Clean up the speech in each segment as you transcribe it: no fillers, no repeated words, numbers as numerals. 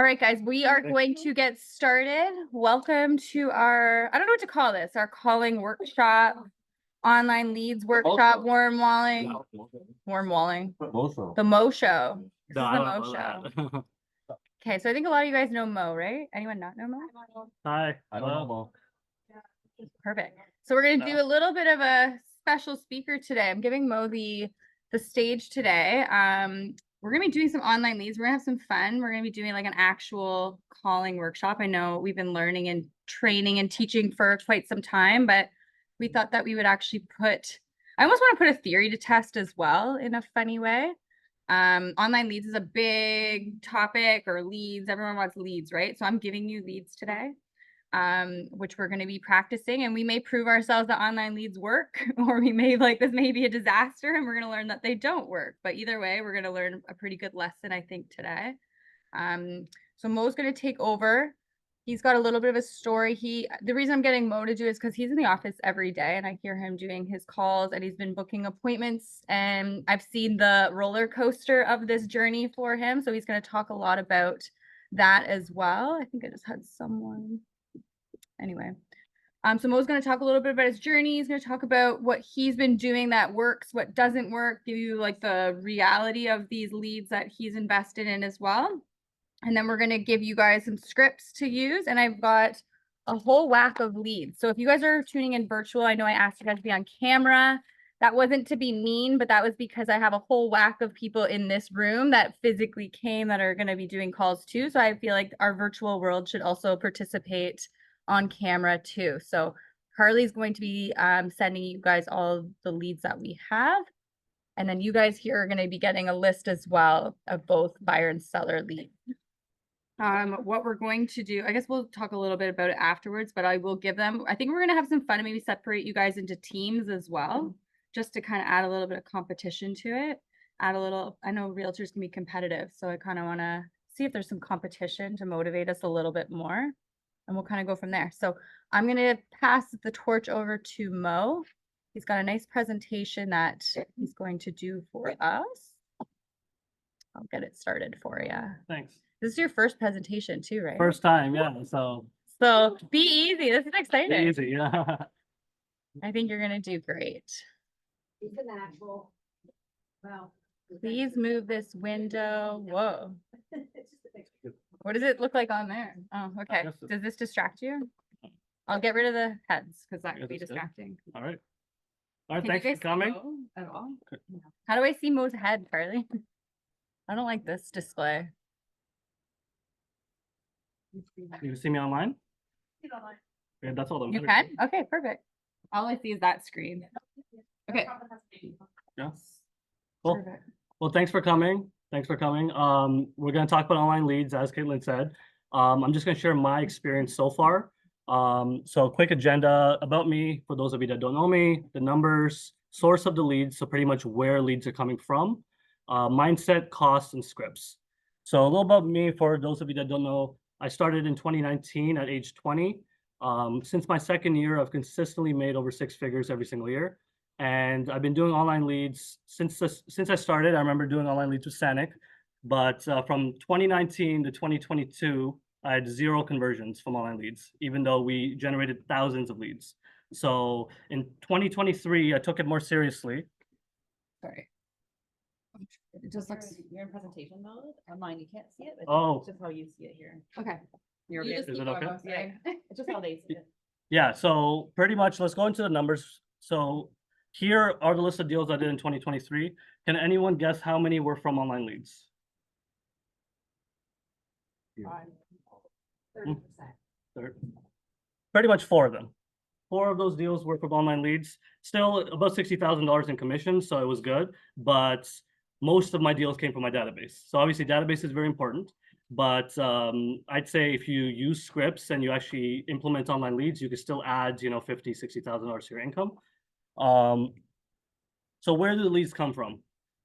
All right, guys, we are going to get started. Welcome to our, I don't know what to call this, our calling workshop, online leads workshop, warm walling. The Mo Show. This is the Mo Show. Okay, so I think a lot of you guys know Mo, right? Anyone not know Mo? Hi, I don't know Mo. Perfect. So we're going to do a little bit of a special speaker today. I'm giving Mo the stage today. We're going to be doing some online leads. We're going to have some fun. We're going to be doing like an actual calling workshop. I know we've been learning and training and teaching for quite some time, but we thought that we would actually I almost want to put a theory to test as well in a funny way. Online leads is a big topic, or leads. Everyone wants leads, right? So I'm giving you leads today, which we're going to be practicing, and we may prove ourselves that online leads work, or we may this may be a disaster and we're going to learn that they don't work. But either way, we're going to learn a pretty good lesson, I think, today. So Mo's going to take over. He's got a little bit of a story. The reason I'm getting Mo to do is because he's in the office every day and I hear him doing his calls, and he's been booking appointments, and I've seen the roller coaster of this journey for him. So he's going to talk a lot about that as well. I think I just had someone. Anyway, so Mo's going to talk a little bit about his journey. He's going to talk about what he's been doing that works, what doesn't work, give you like the reality of these leads that he's invested in as well. And then we're going to give you guys some scripts to use. And I've got a whole whack of leads. So if you guys are tuning in virtual, I know I asked you guys to be on camera. That wasn't to be mean, but that was because I have a whole whack of people in this room that physically came that are going to be doing calls too. So I feel like our virtual world should also participate on camera too. So Carly's going to be sending you guys all the leads that we have. And then you guys here are going to be getting a list as well of both buyer and seller leads. What we're going to do, I guess we'll talk a little bit about it afterwards, but I will give them, I think we're going to have some fun and maybe separate you guys into teams as well, just to kind of add a little bit of competition to it. I know realtors can be competitive, so I kind of want to see if there's some competition to motivate us a little bit more. And we'll kind of go from there. So I'm going to pass the torch over to Mo. He's got a nice presentation that he's going to do for us. I'll get it started for you. Thanks. This is your first presentation too, right? First time, yeah. So be easy. This is exciting. Be easy, yeah. I think you're going to do great. It's a natural. Wow. Please move this window. Whoa. What does it look like on there? Oh, okay. Does this distract you? I'll get rid of the heads because that could be distracting. Good. All right. All right, thanks for coming. At all? How do I see Mo's head, Carly? I don't like this display. You can see me online? Yeah, that's all that matters. You can? Okay, perfect. All I see is that screen. Okay. Yeah. Cool. Perfect. Well, thanks for coming. Thanks for coming. We're going to talk about online leads, as Katelyn said. I'm just going to share my experience so far. So a quick agenda about me, for those of you that don't know me, the numbers, source of the leads, so pretty much where leads are coming from, mindset, costs, and scripts. So a little about me, for those of you that don't know, I started in 2019 at age 20. Since my second year, I've consistently made over 6 figures every single year. And I've been doing online leads since I started. I remember doing online leads with Sanic, but from 2019 to 2022, I had 0 conversions from online leads, even though we generated thousands of leads. So in 2023, I took it more seriously. Sorry. It just looks, you're in presentation mode. Online, you can't see it. Oh. It's just how you see it here. Okay. Is it okay? It's just how they see it. Yeah, so pretty much, let's go into the numbers. So here are the list of deals I did in 2023. Can anyone guess how many were from online leads? 30%. Pretty much 4 of them. 4 of those deals were from online leads. Still about $60,000 in commissions, so it was good. But most of my deals came from my database. So obviously, database is very important. But I'd say if you use scripts and you actually implement online leads, you can still add, $50,000, $60,000 to your income. So where do the leads come from?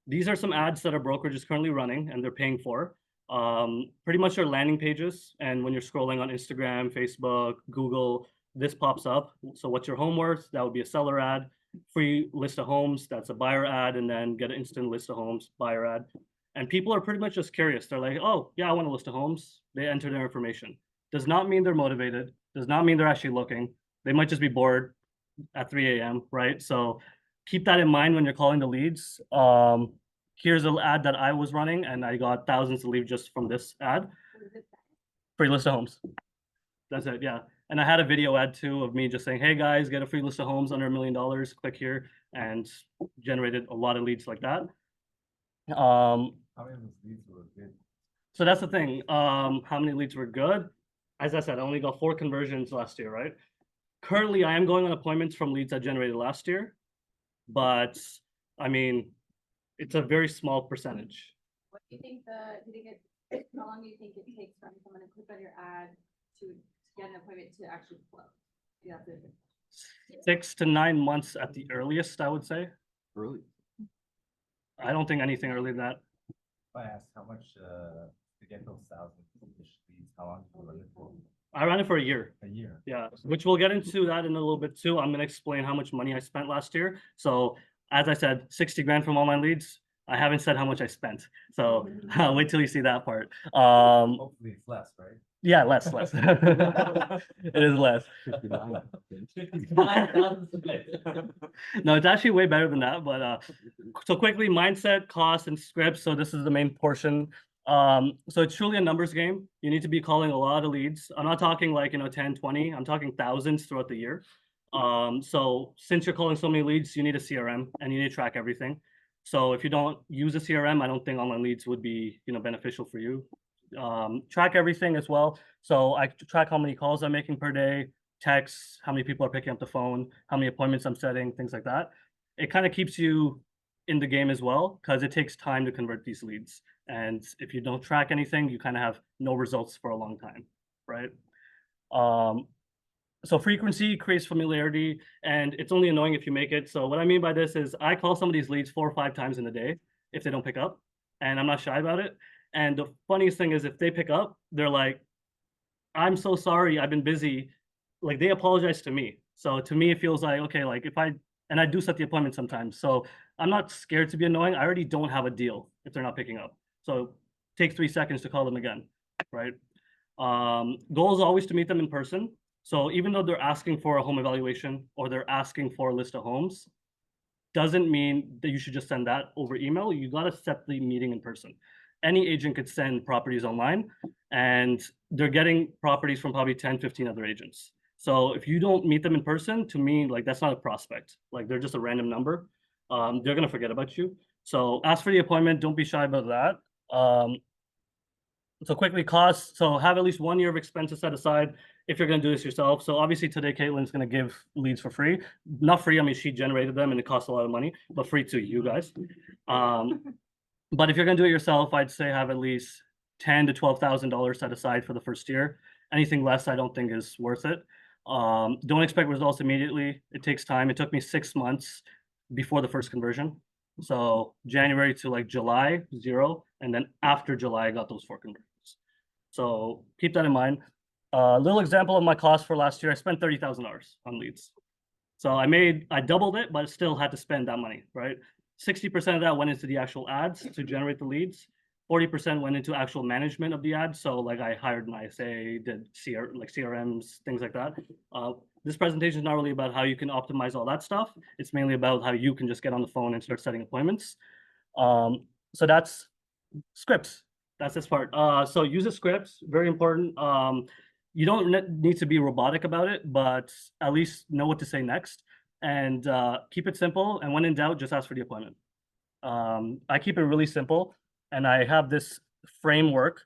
These are some ads that our brokerage is currently running and they're paying for. Pretty much their landing pages. And when you're scrolling on Instagram, Facebook, Google, this pops up. So what's your home worth? That would be a seller ad. Free list of homes, that's a buyer ad. And then get an instant list of homes, buyer ad. And people are pretty much just curious. They're like, oh, yeah, I want to list a homes. They enter their information. Does not mean they're motivated. Does not mean they're actually looking. They might just be bored at 3 a.m., right? So keep that in mind when you're calling the leads. Here's an ad that I was running, and I got thousands of leads just from this ad. Free list of homes. That's it, yeah. And I had a video ad too of me just saying, hey guys, get a free list of homes under $1 million, click here, and generated a lot of leads like that. How many of those leads were good? So that's the thing. How many leads were good? As I said, I only got 4 conversions last year, right? Currently, I am going on appointments from leads I generated last year, but I mean, it's a very small percentage. What do you think how long do you think it takes from someone to click on your ad to get an appointment to actually close? Yeah, 6 to 9 months at the earliest, I would say. Really? I don't think anything earlier than that. If I asked how much to get those thousands of leads, how long did you run it for? I ran it for a year. A year. Yeah, which we'll get into that in a little bit too. I'm going to explain how much money I spent last year. So as I said, 60 grand from online leads. I haven't said how much I spent. So wait till you see that part. Hopefully it's less, right? Yeah, less. It is less. No, it's actually way better than that. But so quickly, mindset, cost, and scripts. So this is the main portion. So it's truly a numbers game. You need to be calling a lot of leads. I'm not talking like 10, 20. I'm talking thousands throughout the year. So since you're calling so many leads, you need a CRM and you need to track everything. So if you don't use a CRM, I don't think online leads would be beneficial for you. Track everything as well. So I track how many calls I'm making per day, texts, how many people are picking up the phone, how many appointments I'm setting, things like that. It kind of keeps you in the game as well because it takes time to convert these leads. And if you don't track anything, you kind of have no results for a long time, right? So frequency creates familiarity, and it's only annoying if you make it. So what I mean by this is I call some of these leads 4 or 5 times in a day if they don't pick up, and I'm not shy about it. And the funniest thing is if they pick up, they're like, I'm so sorry, I've been busy. Like they apologize to me. So to me, it feels like, okay, like and I do set the appointment sometimes. So I'm not scared to be annoying. I already don't have a deal if they're not picking up. So take 3 seconds to call them again, right? Goal is always to meet them in person. So even though they're asking for a home evaluation or they're asking for a list of homes, doesn't mean that you should just send that over email. You got to set the meeting in person. Any agent could send properties online and they're getting properties from probably 10, 15 other agents. So if you don't meet them in person, to me, like that's not a prospect. Like they're just a random number. They're going to forget about you. So ask for the appointment. Don't be shy about that. So quickly, costs. So have at least 1 year of expenses set aside if you're going to do this yourself. So obviously today, Katelyn's going to give leads for free. Not free, I mean, she generated them and it costs a lot of money, but free to you guys. But if you're going to do it yourself, I'd say have at least $10,000 to $12,000 set aside for the first year. Anything less, I don't think is worth it. Don't expect results immediately. It takes time. It took me 6 months before the first conversion. So January to like July, 0. And then after July, I got those 4 conversions. So keep that in mind. A little example of my cost for last year, I spent $30,000 on leads. So I doubled it, but I still had to spend that money, right? 60% of that went into the actual ads to generate the leads. 40% went into actual management of the ads. So like I hired an ISA, did CRMs, things like that. This presentation is not really about how you can optimize all that stuff. It's mainly about how you can just get on the phone and start setting appointments. So that's scripts. That's this part. So use a script, very important. You don't need to be robotic about it, but at least know what to say next. And keep it simple. And when in doubt, just ask for the appointment. I keep it really simple. And I have this framework.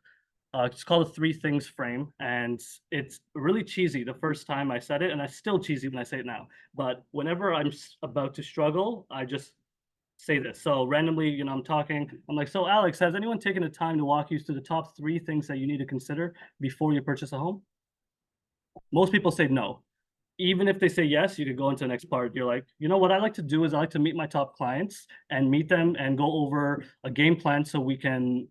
It's called the 3 things frame. And it's really cheesy the first time I said it. And it's still cheesy when I say it now. But whenever I'm about to struggle, I just say this. So randomly, I'm talking. I'm like, so Alex, has anyone taken the time to walk you through the top 3 things that you need to consider before you purchase a home? Most people say no. Even if they say yes, you could go into the next part. You're like, what I like to do is I like to meet my top clients and meet them and go over a game plan so we can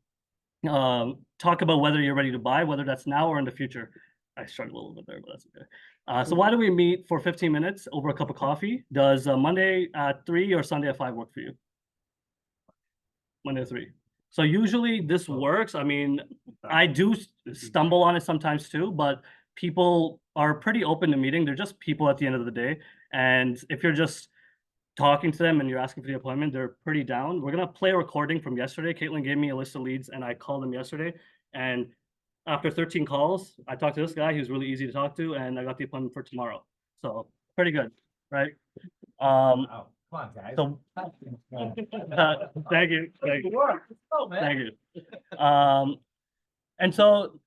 talk about whether you're ready to buy, whether that's now or in the future. I struggle a little bit there, but that's okay. So why don't we meet for 15 minutes over a cup of coffee? Does Monday at 3 or Sunday at 5 work for you? Monday at 3. So usually this works. I mean, I do stumble on it sometimes too, but people are pretty open to meeting. They're just people at the end of the day. And if you're just talking to them and you're asking for the appointment, they're pretty down. We're gonna play a recording from yesterday. Katelyn gave me a list of leads and I called them yesterday. And after 13 calls, I talked to this guy. He was really easy to talk to, and I got the appointment for tomorrow. So pretty good, right? Wow, come on, guys. So thank you, thank you, thank you. And so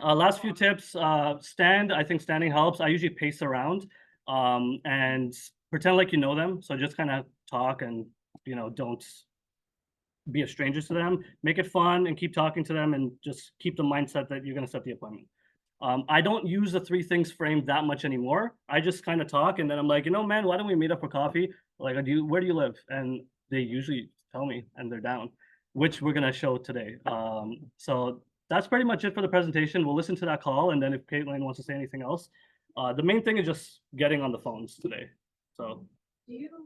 last few tips, stand. I think standing helps. I usually pace around and pretend like you know them. So just kind of talk and, don't be a stranger to them. Make it fun and keep talking to them and just keep the mindset that you're going to set the appointment. I don't use the 3 things frame that much anymore. I just kind of talk and then I'm like, man, why don't we meet up for coffee? Like, where do you live? And they usually tell me and they're down, which we're going to show today. So that's pretty much it for the presentation. We'll listen to that call. And then if Katelyn wants to say anything else, the main thing is just getting on the phones today. So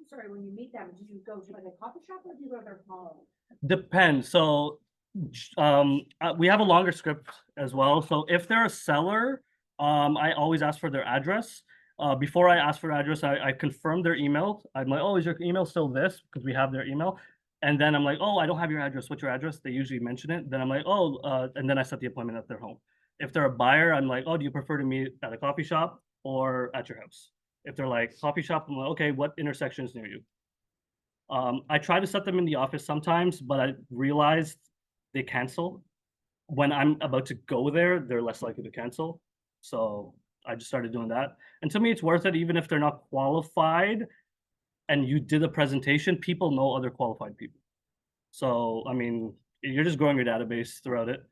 sorry, when you meet them, do you go to like a coffee shop or do you go to their home? depends. So we have a longer script as well. So if they're a seller, I always ask for their address. Before I ask for address, I confirm their email. I'm like, oh, is your email still this? Because we have their email. And then I'm like, oh, I don't have your address. What's your address? They usually mention it. Then I'm like, oh, and then I set the appointment at their home. If they're a buyer, I'm like, oh, do you prefer to meet at a coffee shop or at your house? If they're like coffee shop, I'm like, okay, what intersection is near you? I try to set them in the office sometimes, but I realized they cancel. When I'm about to go there, they're less likely to cancel. So I just started doing that. And to me, it's worth it, even if they're not qualified and you did a presentation, people know other qualified people. So, I mean, you're just growing your database throughout it.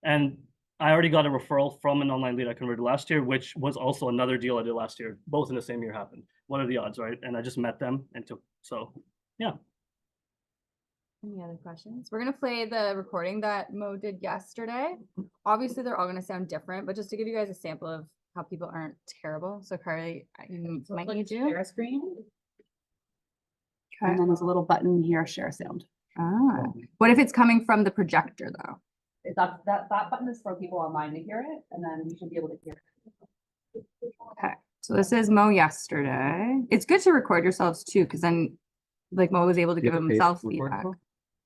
And I already got a referral from an online lead I converted last year, which was also another deal I did last year. Both in the same year happened. What are the odds, right? And I just met them and took, so yeah. Any other questions? We're gonna play the recording that Mo did yesterday. Obviously, they're all gonna sound different, but just to give you guys a sample of how people aren't terrible. So Carly, you might need to. Share screen. Okay. And then there's a little button here, share sound. Ah, what if it's coming from the projector though? That button is for people online to hear it, and then you should be able to hear it. Okay, so this is Mo yesterday. It's good to record yourselves too, because then like Mo was able to give himself feedback.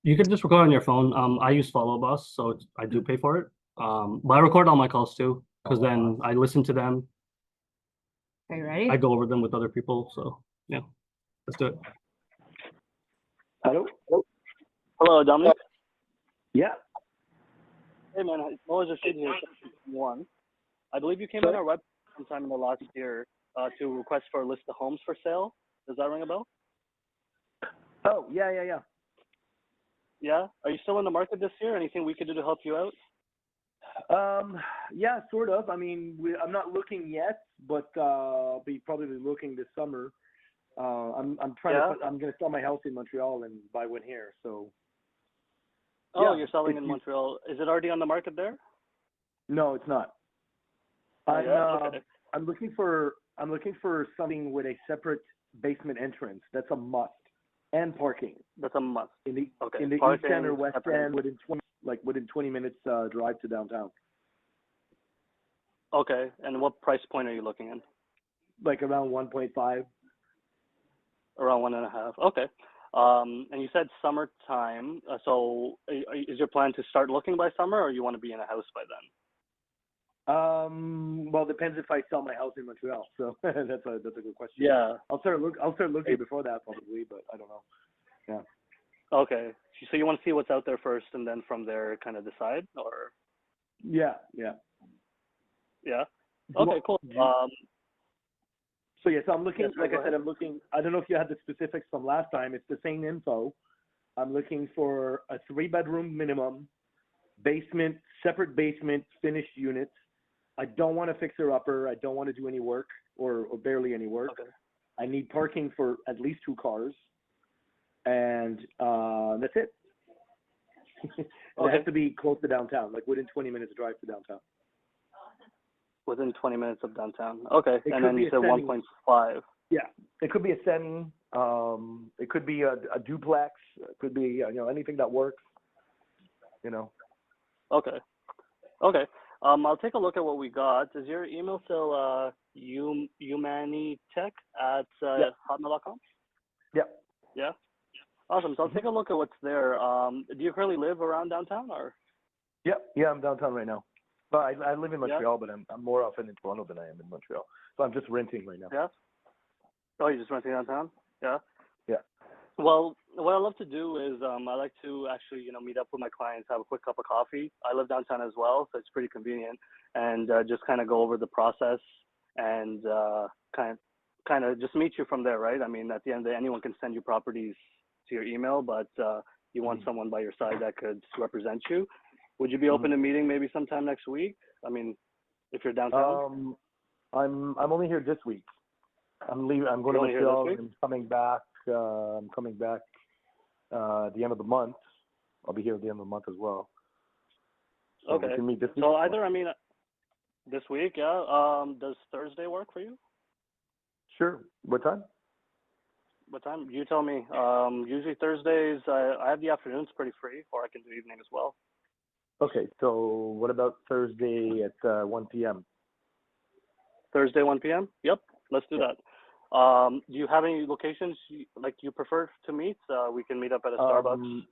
You can just record on your phone. I use Follow Bus, so I do pay for it. But I record all my calls too, because then I listen to them. Okay, ready? I go over them with other people. So yeah, let's do it. Hello? Hello, Dominic. Yeah. Hey man, Moiz Rashid here. One, I believe you came on our website sometime in the last year to request for a list of homes for sale. Does that ring a bell? Oh, yeah. Yeah. Are you still in the market this year? Anything we could do to help you out? Yeah, sort of. I mean, I'm not looking yet, but I'll be probably looking this summer. I'm trying to. I'm going to sell my house in Montreal and buy one here. So. Oh, yeah, you're selling in Montreal. Is it already on the market there? No, it's not. Okay. I'm looking for something with a separate basement entrance. That's a must, and parking. That's a must. In the Okay. East End or West End, within 20 minutes drive to downtown. Okay. And what price point are you looking in? Like around 1.5. Around 1.5. Okay. And you said summertime. So is your plan to start looking by summer, or you want to be in a house by then? Well, depends if I sell my house in Montreal. So that's a good question. Yeah. I'll start looking before that probably, but I don't know. Yeah. Okay. So you want to see what's out there first, and then from there kind of decide, or? Yeah. Yeah. Okay. Cool. So yes, I'm looking. Yes, like I said, I'm looking. I don't know if you had the specifics from last time. It's the same info. I'm looking for a 3-bedroom minimum, basement, separate basement, finished units. I don't want a fixer-upper. I don't want to do any work or barely any work. Okay. I need parking for at least 2 cars, and that's it. It has to be close to downtown, like within 20 minutes drive to downtown. Within 20 minutes of downtown. Okay. It And could then be you a said semi. 1.5. Yeah, it could be a semi, It could be a duplex, it could be, you know, anything that works, you know. Okay. Okay. I'll take a look at what we got. Is your email still humanitech@hotmail.com? Yep. Yeah. Awesome. So I'll take a look at what's there. Do you currently live around downtown or? Yep. Yeah, I'm downtown right now. But I live in Montreal, but I'm more often in Toronto than I am in Montreal. So I'm just renting right now. Yeah. Oh, you're just renting downtown? Yeah. Yeah. Well, what I love to do is I like to actually, meet up with my clients, have a quick cup of coffee. I live downtown as well, so it's pretty convenient, and just kind of go over the process and kind of just meet you from there, right? I mean, at the end of the day, anyone can send you properties to your email, but you want someone by your side that could represent you. Would you be open to meeting maybe sometime next week? I mean, if you're downtown. I'm only here this week. I'm leaving. I'm going to Montreal. I'm coming back. I'm coming back at the end of the month. I'll be here at the end of the month as well. So okay. We can meet this week. So either, this week, yeah. Does Thursday work for you? Sure. What time? What time? You tell me. Usually Thursdays, I have the afternoons pretty free, or I can do evening as well. Okay. So what about Thursday at 1 p.m.? Thursday, 1 p.m.? Yep. Let's do that. Do you have any locations you prefer to meet? We can meet up at a Starbucks.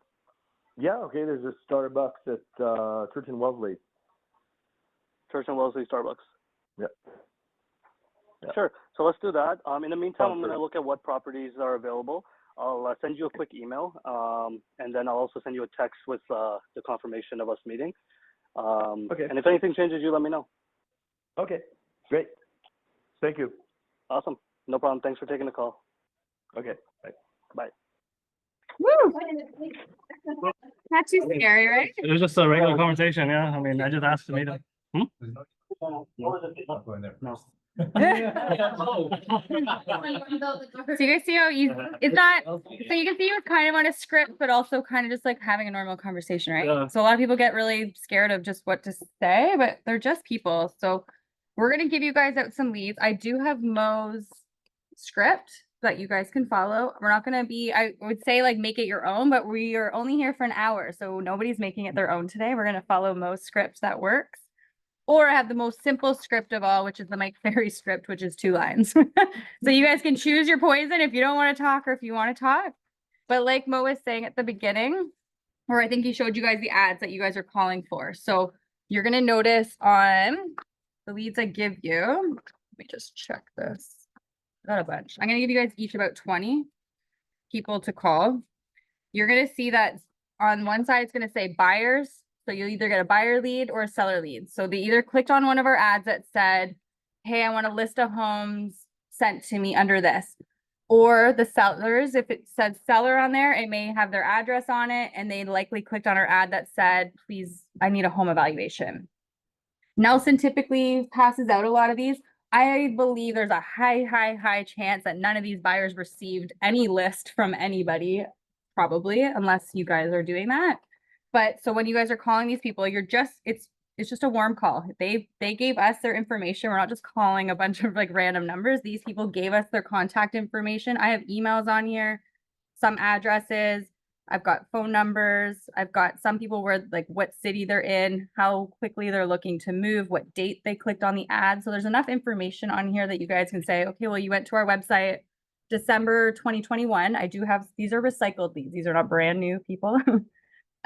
Yeah, okay. There's a Starbucks at Church and Wellesley. Church and Wellesley Starbucks. Yeah. Sure. So let's do that. In the meantime, I'm going to look at what properties are available. I'll send you a quick email, and then I'll also send you a text with the confirmation of us meeting. Okay. And if anything changes, you let me know. Okay. Great. Thank you. Awesome. No problem. Thanks for taking the call. Okay. Bye. Bye. Woo! Not too scary, right? It was just a regular conversation, yeah. I mean, I just asked to meet him. I'm going there. No. So you guys see how easy it's not, so you can see it was kind of on a script, but also kind of just like having a normal conversation, right? Yeah. So a lot of people get really scared of just what to say, but they're just people. So we're gonna give you guys out some leads. I do have Mo's script that you guys can follow. We're not gonna be, I would say like make it your own, but we are only here for an hour, so nobody's making it their own today. We're gonna follow Mo's script that works. Or I have the most simple script of all, which is the Mike Ferry script, which is 2 lines. So you guys can choose your poison if you don't want to talk or if you want to talk. But like Mo was saying at the beginning, or I think he showed you guys the ads that you guys are calling for. So you're going to notice on the leads I give you, let me just check this. Got a bunch. I'm going to give you guys each about 20 people to call. You're going to see that on one side, it's going to say buyers. So you'll either get a buyer lead or a seller lead. So they either clicked on one of our ads that said, hey, I want a list of homes sent to me under this. Or the sellers, if it said seller on there, it may have their address on it, and they likely clicked on our ad that said, please, I need a home evaluation. Nelson typically passes out a lot of these. I believe there's a high chance that none of these buyers received any list from anybody, probably, unless you guys are doing that. But so when you guys are calling these people, you're just, it's just a warm call. They gave us their information. We're not just calling a bunch of like random numbers. These people gave us their contact information. I have emails on here, some addresses. I've got phone numbers. I've got some people where like what city they're in, how quickly they're looking to move, what date they clicked on the ad. So there's enough information on here that you guys can say, okay, well, you went to our website December 2021. I do have, these are recycled leads. These are not brand new people.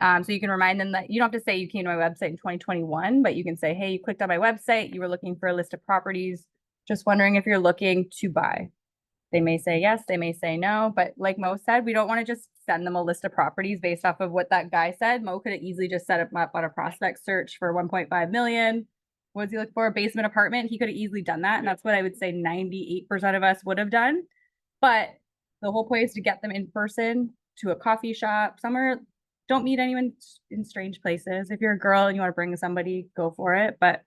So you can remind them that you don't have to say you came to my website in 2021, but you can say, hey, you clicked on my website, you were looking for a list of properties, just wondering if you're looking to buy. They may say yes, they may say no, but like Mo said, we don't want to just send them a list of properties based off of what that guy said. Mo could have easily just set up on a prospect search for 1.5 million. What does he look for? A basement apartment. He could have easily done that. And that's what I would say 98% of us would have done. But the whole point is to get them in person to a coffee shop, somewhere. Don't meet anyone in strange places. If you're a girl and you want to bring somebody, go for it. But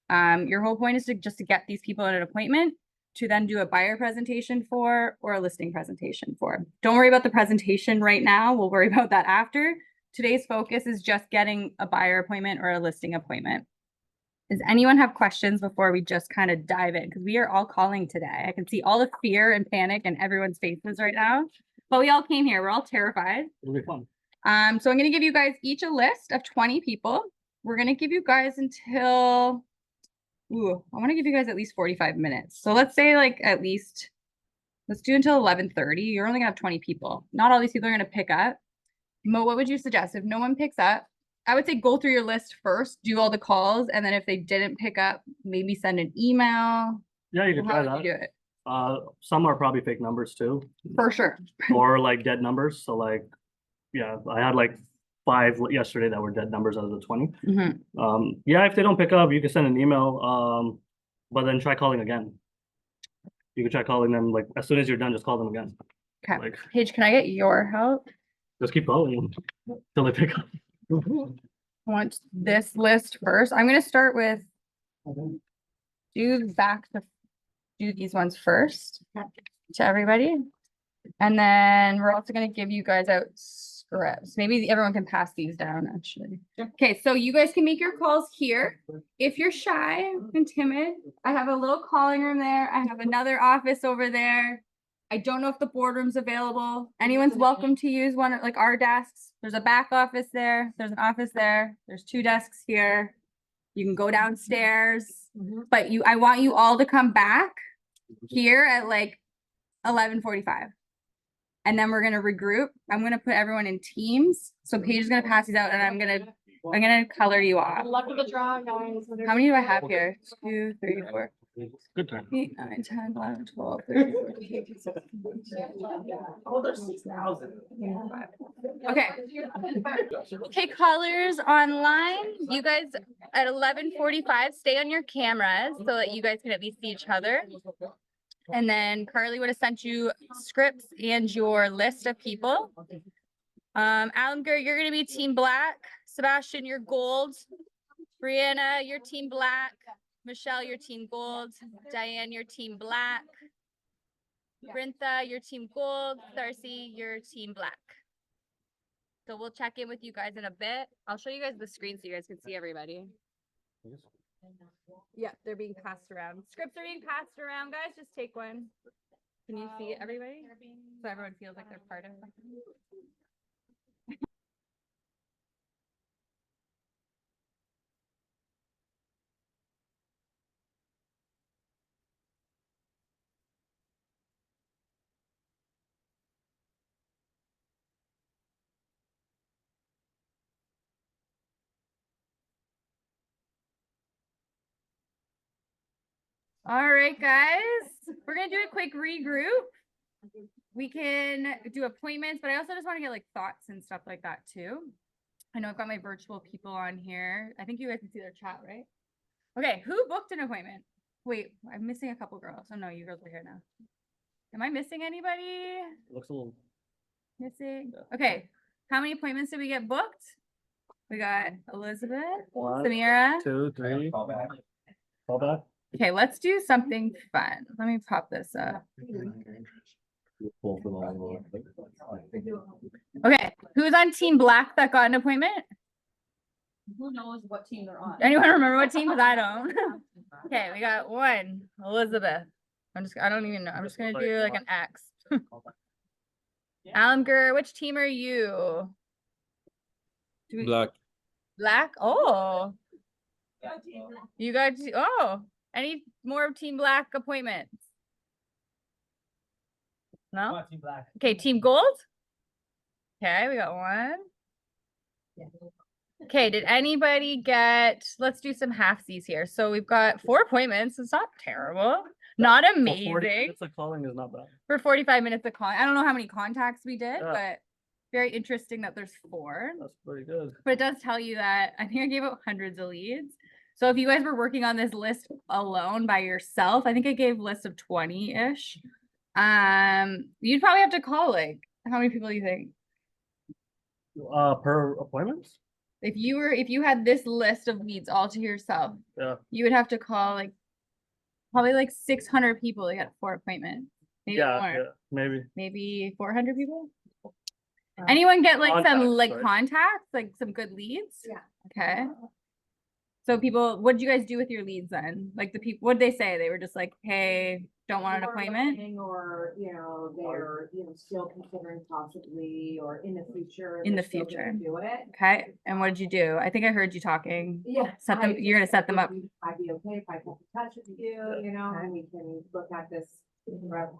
your whole point is to just to get these people at an appointment to then do a buyer presentation for or a listing presentation for. Don't worry about the presentation right now. We'll worry about that after. Today's focus is just getting a buyer appointment or a listing appointment. Does anyone have questions before we just kind of dive in? Because we are all calling today. I can see all the fear and panic in everyone's faces right now. But we all came here. We're all terrified. It'll be fun. So I'm going to give you guys each a list of 20 people. We're going to give you guys until, I want to give you guys at least 45 minutes. So let's say like at least, let's do until 11:30. You're only going to have 20 people. Not all these people are going to pick up. Mo, what would you suggest? If no one picks up, I would say go through your list first, do all the calls, and then if they didn't pick up, maybe send an email. Yeah, you can How try would you that. do it? Some are probably fake numbers too, For sure. or like dead numbers. So like, yeah, I had like 5 yesterday that were dead numbers out of the 20. Mhm. Yeah, if they don't pick up, you can send an email, but then try calling again. You can try calling them like as soon as you're done, just call them again. Okay. Like, Paige, can I get your help? just keep calling until they pick up. I want this list first. I'm going to start with do these ones first to everybody. And then we're also going to give you guys out scripts. Maybe everyone can pass these down actually. Okay, so you guys can make your calls here. If you're shy and timid, I have a little calling room there. I have another office over there. I don't know if the boardroom's available. Anyone's welcome to use one of like our desks. There's a back office there. There's an office there. There's 2 desks here. You can go downstairs, but I want you all to come back here at like 11:45. And then we're gonna regroup. I'm gonna put everyone in teams. So Paige is gonna pass these out and I'm gonna color you off. Luck of the draw, guys. How many do I have here? 2, 3, 4, Good time. 8, 9, 10, 11, 12, 13, 14, 15, 16, Oh, there's 6,000. 25. Okay. Okay, callers online. You guys at 11:45, stay on your cameras so that you guys can at least see each other. And then Carly would have sent you scripts and your list of people. Alamgur, you're gonna be team black. Sebastian, you're gold. Brianna, your team black. Michelle, your team gold. Diane, your team black. Brintha, your team gold. Darcy, your team black. So we'll check in with you guys in a bit. I'll show you guys the screen so you guys can see everybody. Yeah, they're being passed around. Scripts are being passed around, guys. Just take one. Can you see everybody? So everyone feels like they're part of something. All right, guys, we're gonna do a quick regroup. We can do appointments, but I also just want to get like thoughts and stuff like that too. I know I've got my virtual people on here. I think you guys can see their chat, right? Okay, who booked an appointment? Wait, I'm missing a couple girls. Oh no, you girls are here now. Am I missing anybody? Looks a little. Missing? Okay, how many appointments did we get booked? We got Elizabeth, 1, Samira. 2, 3. Call back. Call back. Okay, let's do something fun. Let me pop this up. Okay, who's on team black that got an appointment? Who knows what team they're on? Anyone remember what team? Because I don't. Okay, we got 1, Elizabeth. I don't even know. I'm just gonna do like an X. Alamgur, which team are you? Black. Black? Oh. You got, any more team black appointments? Come No? on, Team Black. Okay, team gold? Okay, we got 1. Okay, did anybody get, let's do some halfsies here. So we've got 4 appointments. It's not terrible. Not For 40 amazing. minutes of calling is not bad. For 45 minutes of calling. I don't know how many contacts we did, Yeah. but very interesting that there's 4. That's pretty good. But it does tell you that I think I gave out hundreds of leads. So if you guys were working on this list alone by yourself, I think I gave lists of 20-ish. You'd probably have to call like, how many people do you think? Per appointments? If you had this list of leads all to yourself, Yeah. you would have to call like probably like 600 people to get 4 appointments. Maybe Yeah, more. yeah, maybe. Maybe 400 people. Anyone get like some Contacts, like right? contacts, like some good leads? Yeah. Okay. So people, what did you guys do with your leads then? Like the people, what did they say? They were just like, hey, don't want an Or appointment? looking, or, they're, still considering possibly, or in the future. In they're the still gonna future. Do it. Okay, and what did you do? I think I heard you talking. Yeah. Set them, you're gonna set them up. I'd be okay if I kept in touch with you, and we can look at this, whatever.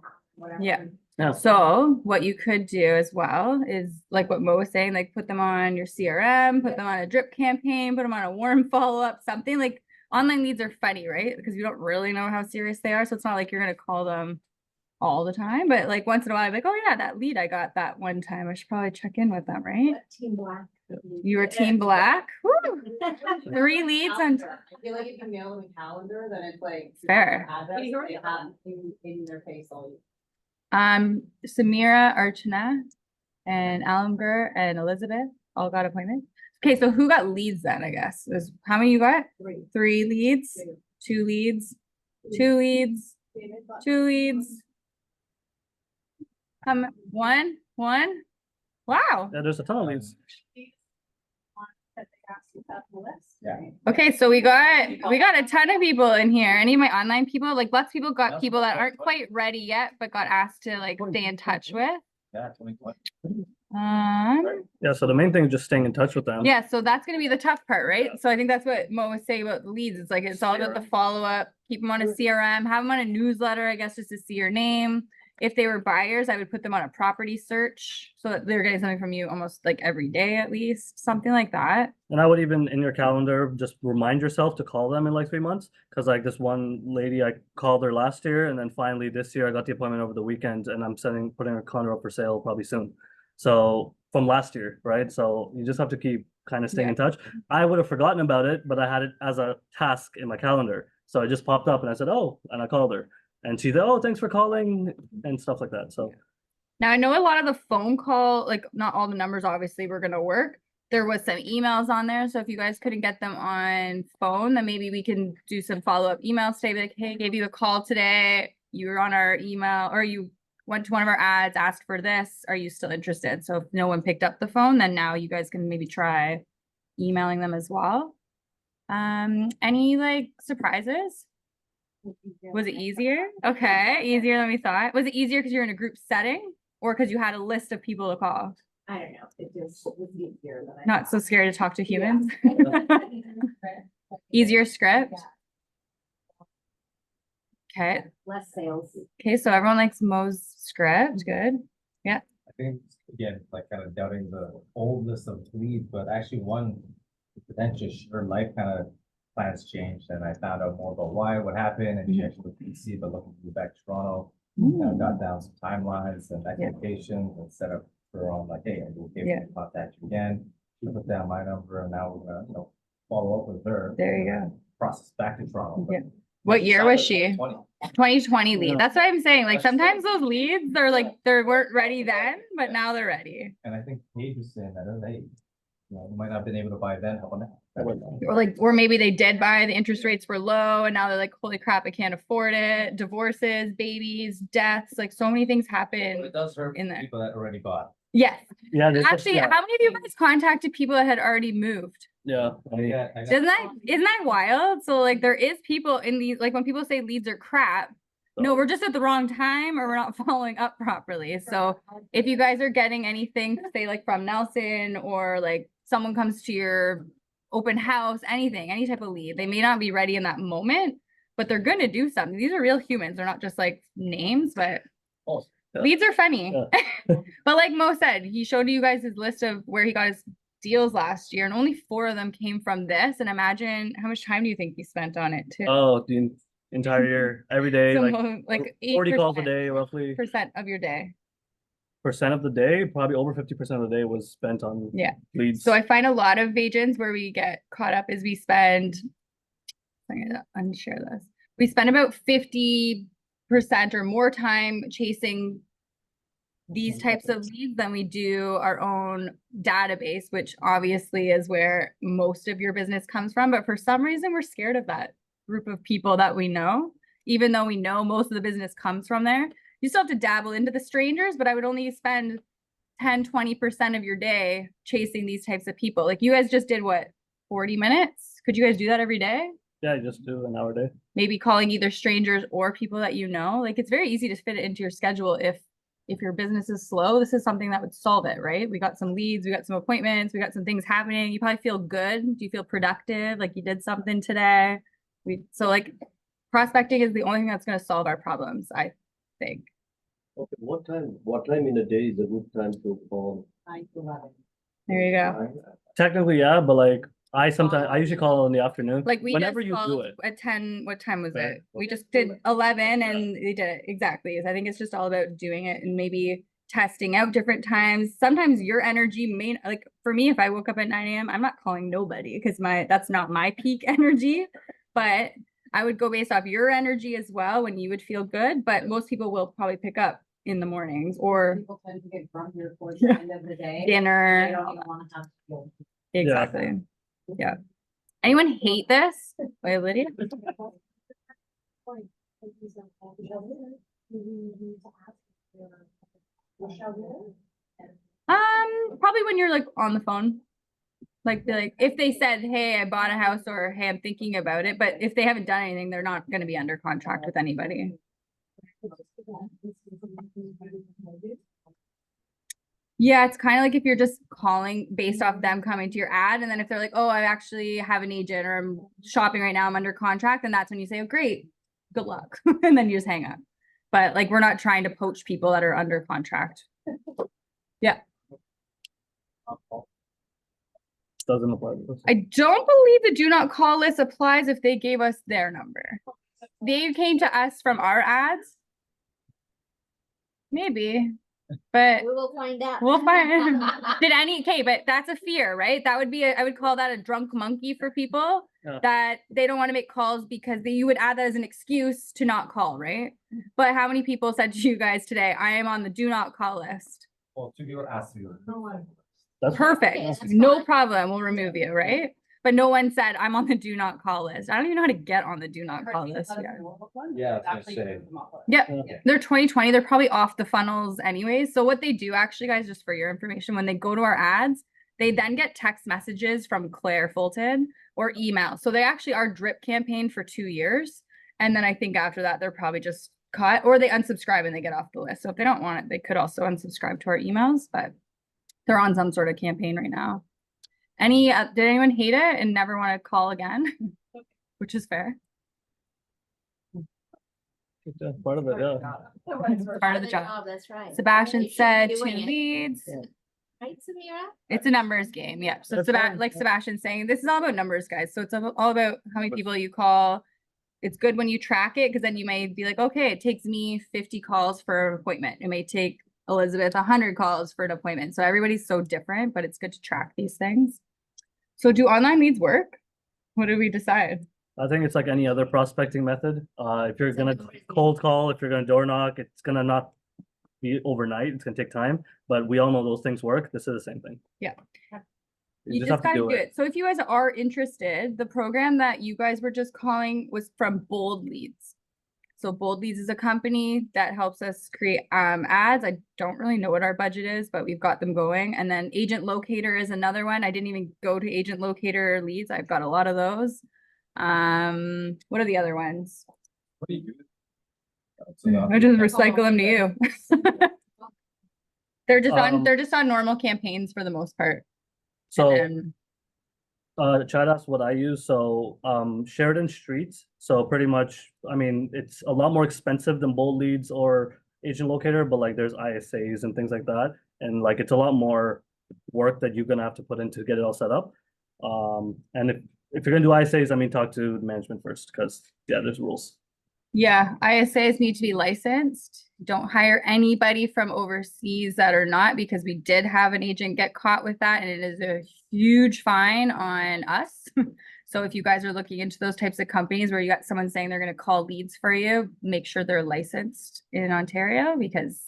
Yeah. Yeah. So what you could do as well is like what Mo was saying, like put them on your CRM, put them on a drip campaign, put them on a warm follow-up, something like online leads are funny, right? Because you don't really know how serious they are. So it's not like you're going to call them all the time, but like once in a while, I'm like, oh yeah, that lead I got that one time. I should probably check in with them, right? Team Black. You were Team Black. Woo! 3 leads on. I feel like if you mail them a calendar, then it's like. Fair. Address, they have in their face all year. Samira, Archana, and Alamgur and Elizabeth all got appointments. Okay, so who got leads then, I guess? How many you got? 3 leads, 2 leads, 2 leads, 2 leads. 1. Wow. Yeah, there's a ton of leads. Yeah. Okay, so we got a ton of people in here. Any of my online people, like lots of people got people that aren't quite ready yet, but got asked to like stay in touch with. Yeah, 2020. Yeah, so the main thing is just staying in touch with them. Yeah, so that's gonna be the tough part, right? So I think that's what Mo was saying about the leads. It's like it's all about the follow-up, keep them on a CRM, have them on a newsletter, I guess, just to see your name. If they were buyers, I would put them on a property search so that they're getting something from you almost like every day at least, something like that. And I would even in your calendar just remind yourself to call them in like 3 months. Cause like this one lady, I called her last year and then finally this year I got the appointment over the weekend and I'm putting her condo up for sale probably soon. So from last year, right? So you just have to keep kind of staying in touch. I would have forgotten about it, but I had it as a task in my calendar. So it just popped up and I said, oh, and I called her. And she said, oh, thanks for calling and stuff like that. So now I know a lot of the phone call, like not all the numbers obviously were going to work. There was some emails on there. So if you guys couldn't get them on phone, then maybe we can do some follow-up emails today. Like, hey, gave you a call today. You were on our email or you went to one of our ads, asked for this. Are you still interested? So if no one picked up the phone, then now you guys can maybe try emailing them as well. Any like surprises? Was it easier? Okay, easier than we thought. Was it easier because you're in a group setting or because you had a list of people to call? I don't know, it just was easier than I Not thought. so scared to talk to humans. Easier script. Okay. Less sales. Okay, so everyone likes Mo's script. Good. I think, again, like kind of doubting the oldness of leads, but actually one, potentially her life kind of plans changed and I found out more about why, what happened, and she actually was PC, but looking to move back to Toronto. Got down some timelines and expectations and set up her on like, hey, I'll be okay Yeah. to contact you again. She put down my number and now we're gonna, follow up with her. There you go. Process back to Toronto. but Yeah. What year was she? 20. 2020 lead. Yeah. That's what I'm saying. Like That's sometimes true. those leads, they're like, they weren't ready then, but now they're ready. And I think Paige was saying that, hey, you might not have been able to buy then, how about now? Or maybe they did buy, the interest rates were low and now they're like, holy crap, I can't afford it. Divorces, babies, deaths, like so many things happen. It does hurt in there. people that already bought. Yes. yeah, there's Actually, yeah, how many of you guys contacted people that had already moved? yeah. I mean, Isn't that wild? So like there is people in these, like when people say leads are crap, no, we're just at the wrong time or we're not following up properly. So if you guys are getting anything, say like from Nelson or like someone comes to your open house, anything, any type of lead, they may not be ready in that moment, but they're going to do something. These are real humans. They're not just like names, but Yeah. leads are funny. But like Mo said, he showed you guys his list of where he got his deals last year and only 4 of them came from this. And imagine how much time do you think he spent on it too? Oh, the entire year, every day, So like 8% 40 calls a day, roughly. of your day. Percent of the day, probably over 50% of the day was spent on Yeah. leads. So I find a lot of agents where we get caught up is we spend, I'm gonna unshare this. We spend about 50% or more time chasing these types of leads than we do our own database, which obviously is where most of your business comes from. But for some reason, we're scared of that group of people that we know, even though we know most of the business comes from there. You still have to dabble into the strangers, but I would only spend 10-20% of your day chasing these types of people. Like you guys just did what, 40 minutes? Could you guys do that every day? Yeah, I just do an hour a day. Maybe calling either strangers or people that you know. Like it's very easy to fit it into your schedule if your business is slow. This is something that would solve it, right? We got some leads, we got some appointments, we got some things happening. You probably feel good. Do you feel productive? Like you did something today? So like prospecting is the only thing that's going to solve our problems, I think. Okay, what time in the day is a good time to call? 9 to 11. There you go. Technically, yeah, but like I usually call in the afternoon. Like we whenever just you do called it. at 10, what time was Right. it? We just did 11 and we did it. Exactly. I think it's just all about doing it and maybe testing out different times. Sometimes your energy may, like for me, if I woke up at 9 a.m., I'm not calling nobody because that's not my peak energy, but I would go based off your energy as well when you would feel good, but most people will probably pick up in the mornings or People tend to get drunker towards the end of the day. They dinner. don't even want to have to go. Exactly. Yeah. Anyone hate this? Wait, Lydia? Probably when you're like on the phone. Like if they said, hey, I bought a house or hey, I'm thinking about it, but if they haven't done anything, they're not going to be under contract with anybody. Yeah, it's kind of like if you're just calling based off them coming to your ad, and then if they're like, oh, I actually have an agent or I'm shopping right now, I'm under contract, and that's when you say, oh, great, good luck. And then you just hang up. But like, we're not trying to poach people that are under contract. Yeah. Doesn't apply to us. I don't believe the do not call list applies if they gave us their number. They came to us from our ads. Maybe. But We will find out. we'll find okay, but that's a fear, right? That would be I would call that a drunk monkey for people that they don't want to make calls because you would add that as an excuse to not call, right? But how many people said to you guys today, I am on the do not call list? Well, to your ask you. That's Perfect. Okay, that's No fine. problem. We'll remove you, right? But no one said I'm on the do not call list. I don't even know how to get on the do not call list yet. Yeah, I was gonna say. Yep. Yeah. They're 2020. They're probably off the funnels anyways. So what they do actually, guys, just for your information, when they go to our ads, they then get text messages from Katelyn Fulton or email. So they actually are drip campaign for 2 years. And then I think after that, they're probably just cut or they unsubscribe and they get off the list. So if they don't want it, they could also unsubscribe to our emails, but they're on some sort of campaign right now. Did anyone hate it and never want to call again? Which is fair. Part of it, yeah. Part of the job. That's right. Sebastian They should said be 2 doing it. leads. Right, Samira? It's a numbers game. Yeah. So That's fine. like Sebastian's saying, this is all about numbers, guys. So it's all about how many people you call. It's good when you track it because then you may be like, okay, it takes me 50 calls for an appointment. It may take Elizabeth 100 calls for an appointment. So everybody's so different, but it's good to track these things. So do online leads work? What did we decide? I think it's like any other prospecting method. If you're gonna cold call, if you're gonna door knock, it's gonna not be overnight. It's gonna take time, but we all know those things work. This is the same thing. Yeah. You You just gotta do it. So if you guys are interested, the program that you guys were just calling was from Bold Leads. So Bold Leads is a company that helps us create ads. I don't really know what our budget is, but we've got them going. And then Agent Locator is another one. I didn't even go to Agent Locator leads. I've got a lot of those. What are the other ones? What do you do? I just recycle them to you. They're just on normal campaigns for the most part. So And then- Chad asked what I use. So Sheridan Streets. So pretty much, I mean, it's a lot more expensive than Bold Leads or Agent Locator, but like there's ISAs and things like that. And like it's a lot more work that you're gonna have to put in to get it all set up. And if you're gonna do ISAs, I mean, talk to the management first because yeah, there's rules. Yeah, ISAs need to be licensed. Don't hire anybody from overseas that are not, because we did have an agent get caught with that and it is a huge fine on us. So if you guys are looking into those types of companies where you got someone saying they're going to call leads for you, make sure they're licensed in Ontario because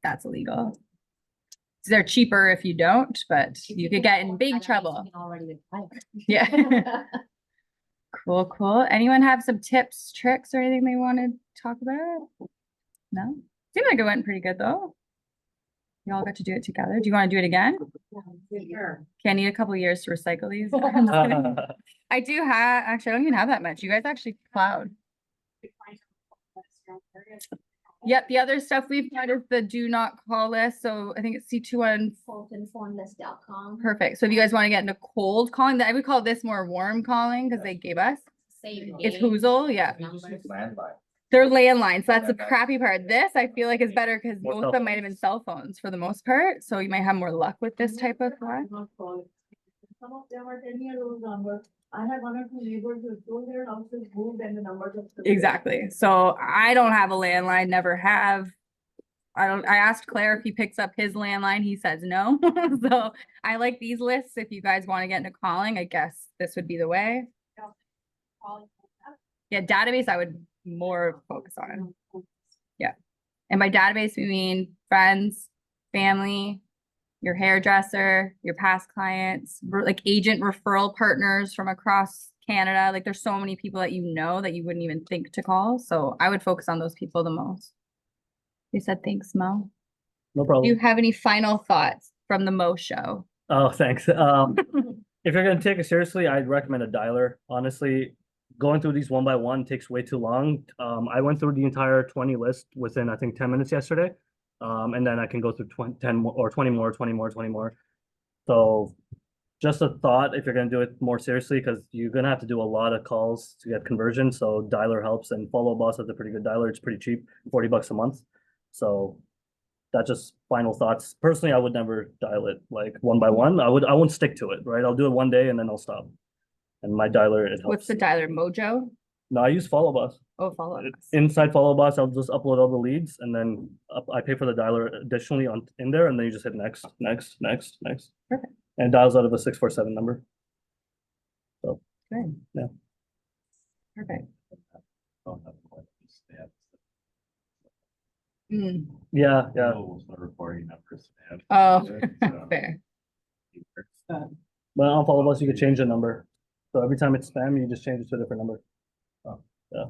that's illegal. They're cheaper if you don't, but you could get in big trouble. Yeah. Cool. Anyone have some tips, tricks, or anything they want to talk about? No? Seemed like it went pretty good though. You all got to do it together. Do you want to do it again? Sure. Okay, I need a couple years to recycle these. I'm just kidding. I do have, actually, I don't even have that much. You guys actually plowed. Yep, the other stuff we've got is the do not call list. So I think it's C21. FultonPhoneList.com. Perfect. So if you guys want to get into cold calling, I would call this more warm calling because they gave us. Same It's day. Hoozle, yeah. We just use landline. They're landlines. So that's the crappy part. This I feel like is better because More both cell of them might have been cell phones for the most part. So you might have more luck with this type of one. Some of them are 10-year-old numbers. I had one or two neighbors who told their houses moved and the numbers are still there. Exactly. So I don't have a landline, never have. I asked Claire if he picks up his landline. He says no. So I like these lists. If you guys want to get into calling, I guess this would be the way. Yeah, database I would more focus on. Yeah. And by database, we mean friends, family, your hairdresser, your past clients, like agent referral partners from across Canada. Like there's so many people that you know that you wouldn't even think to call. So I would focus on those people the most. You said thanks, Mo. No Do problem. you have any final thoughts from the Mo show? Oh, thanks. If you're gonna take it seriously, I'd recommend a dialer. Honestly, going through these one by one takes way too long. I went through the entire 20 list within, I think, 10 minutes yesterday. And then I can go through 10 more or 20 more, 20 more, 20 more. So just a thought if you're gonna do it more seriously, because you're gonna have to do a lot of calls to get conversion. So dialer helps, and Follow Boss has a pretty good dialer. It's pretty cheap, $40 a month. So that's just final thoughts. Personally, I would never dial it like one by one. I won't stick to it, right? I'll do it one day and then I'll stop. And my dialer, it helps. What's the dialer? Mojo? No, I use Follow Boss. Oh, Follow Us. Inside Follow Boss, I'll just upload all the leads and then I pay for the dialer additionally in there, and then you just hit next, next, next, next. Perfect. And it dials out of a 647 number. So Good. Yeah. Perfect. yeah. Reporting numbers. Oh, fair. But on Follow Boss, you could change the number. So every time it's spam, you just change it to a different number. Oh. Yeah.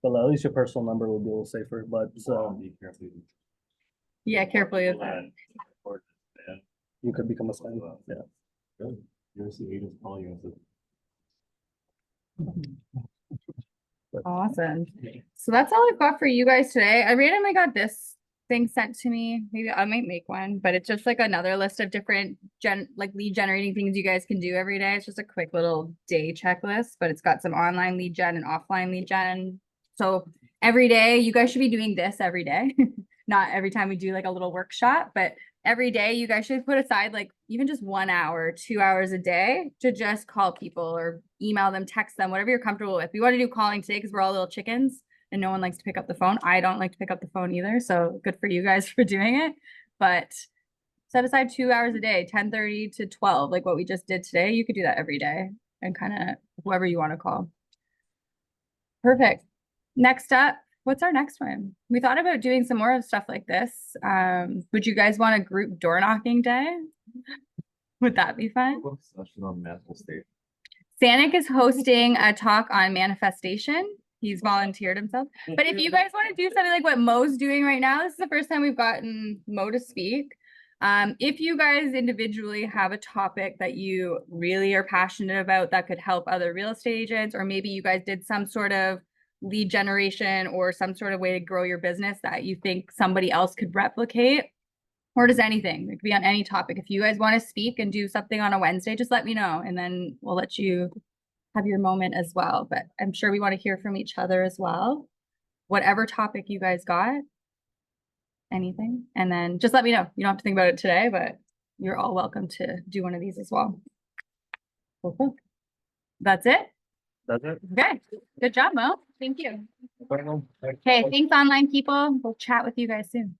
But at least your personal number will be a little safer. But Yeah, carefully with that. you could become a spam. Yeah. You're the agents calling you. Awesome. So that's all I've got for you guys today. I randomly got this thing sent to me. Maybe I might make one, but it's just like another list of different lead generating things you guys can do every day. It's just a quick little day checklist, but it's got some online lead gen and offline lead gen. So every day you guys should be doing this every day. Not every time we do like a little workshop, but every day you guys should put aside like even just 1 hour, 2 hours a day to just call people or email them, text them, whatever you're comfortable with. We want to do calling today because we're all little chickens and no one likes to pick up the phone. I don't like to pick up the phone either. So good for you guys for doing it. But set aside 2 hours a day, 10:30 to 12, like what we just did today. You could do that every day and kind of whoever you want to call. Perfect. Next up, what's our next one? We thought about doing some more of stuff like this. Would you guys want a group door knocking day? Would that be fun? Sanic is hosting a talk on manifestation. He's volunteered himself. But if you guys want to do something like what Mo's doing right now, this is the first time we've gotten Mo to speak. If you guys individually have a topic that you really are passionate about that could help other real estate agents, or maybe you guys did some sort of lead generation or some sort of way to grow your business that you think somebody else could replicate, or does anything, it could be on any topic. If you guys want to speak and do something on a Wednesday, just let me know and then we'll let you have your moment as well. But I'm sure we want to hear from each other as well. Whatever topic you guys got, anything, and then just let me know. You don't have to think about it today, but you're all welcome to do one of these as well. Cool. That's it. That's it. Okay, good job, Mo. Thank you. Okay, thanks online people. We'll chat with you guys soon.